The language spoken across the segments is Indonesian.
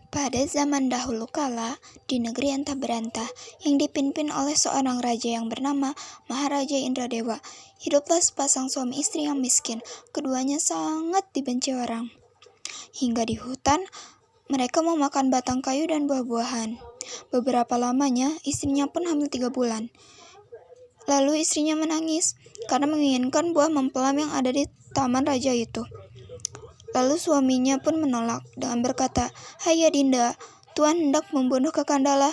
Pada zaman dahulu kala, di negeri antah berantah, yang dipimpin oleh seorang raja yang bernama Maharaja Indradewa, hiduplah sepasang suami istri yang miskin. Keduanya sangat dibenci orang. Hingga di hutan, mereka memakan batang kayu dan buah-buahan. Beberapa lamanya, istrinya pun hamil 3 bulan. Lalu istrinya menangis, karena menginginkan buah mempelam yang ada di taman raja itu. Lalu suaminya pun menolak dengan berkata, "Hai Adinda, Tuan hendak membunuh Kakandala.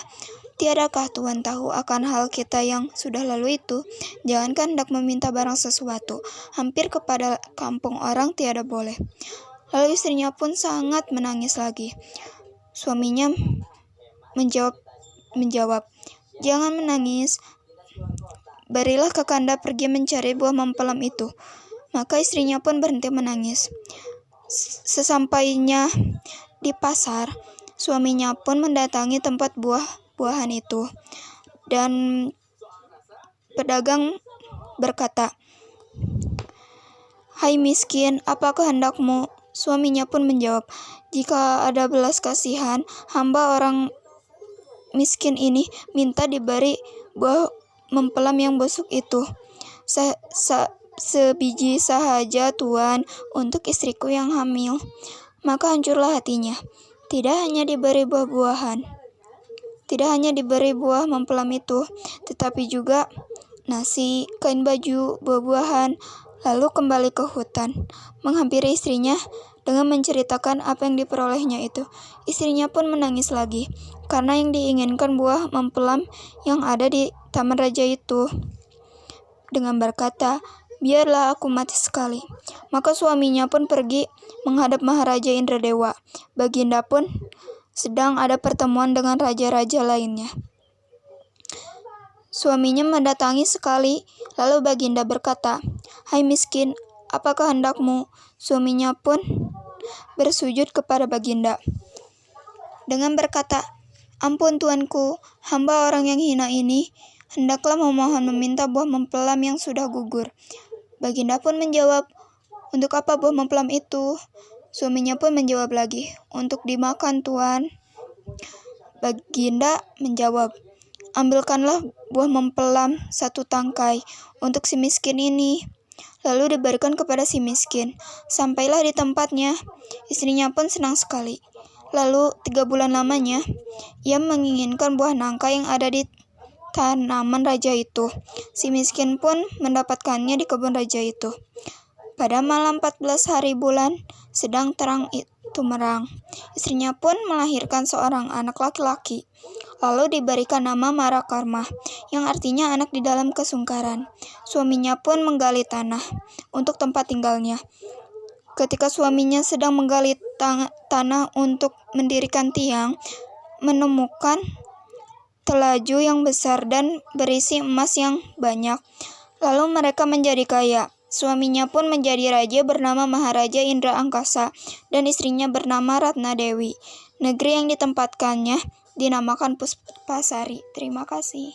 Tiadakah Tuan tahu akan hal kita yang sudah lalu itu? Jangankan hendak meminta barang sesuatu, hampir kepada kampung orang tiada boleh." Lalu istrinya pun sangat menangis lagi. Suaminya menjawab, "Jangan menangis, berilah Kakanda pergi mencari buah mempelam itu." Maka istrinya pun berhenti menangis. Sesampainya di pasar, suaminya pun mendatangi tempat buah-buahan itu. Dan pedagang berkata, "Hai miskin, apa kehendakmu?" Suaminya pun menjawab, "Jika ada belas kasihan, hamba orang miskin ini minta diberi buah mempelam yang busuk itu. Sebiji sahaja Tuan, untuk istriku yang hamil." Maka hancurlah hatinya. Tidak hanya diberi buah mempelam itu, tetapi juga nasi, kain baju, buah-buahan. Lalu kembali ke hutan, menghampiri istrinya dengan menceritakan apa yang diperolehnya itu. Istrinya pun menangis lagi, karena yang diinginkan buah mempelam yang ada di taman raja itu. Dengan berkata, "Biarlah aku mati sekali." Maka suaminya pun pergi menghadap Maharaja Indradewa. Baginda pun sedang ada pertemuan dengan raja-raja lainnya. Suaminya mendatangi sekali, lalu Baginda berkata, "Hai miskin, apakah hendakmu?" Suaminya pun bersujud kepada Baginda dengan berkata, "Ampun tuanku, hamba orang yang hina ini hendaklah memohon meminta buah mempelam yang sudah gugur." Baginda pun menjawab, "Untuk apa buah mempelam itu?" Suaminya pun menjawab lagi, "Untuk dimakan, Tuan." Baginda menjawab, "Ambilkanlah buah mempelam 1 tangkai untuk si miskin ini." Lalu diberikan kepada si miskin. Sampailah di tempatnya, istrinya pun senang sekali. Lalu 3 bulan lamanya, ia menginginkan buah nangka yang ada di tanaman raja itu. Si miskin pun mendapatkannya di kebun raja itu. Pada malam 14 hari bulan, sedang terang itu merang. Istrinya pun melahirkan seorang anak laki-laki. Lalu diberikan nama Marakarma, yang artinya anak di dalam kesungkaran. Suaminya pun menggali tanah untuk tempat tinggalnya. Ketika suaminya sedang menggali tanah untuk mendirikan tiang, menemukan telaju yang besar dan berisi emas yang banyak. Lalu mereka menjadi kaya. Suaminya pun menjadi raja bernama Maharaja Indra Angkasa dan istrinya bernama Ratna Dewi. Negeri yang ditempatkannya dinamakan Puspasari. Terima kasih.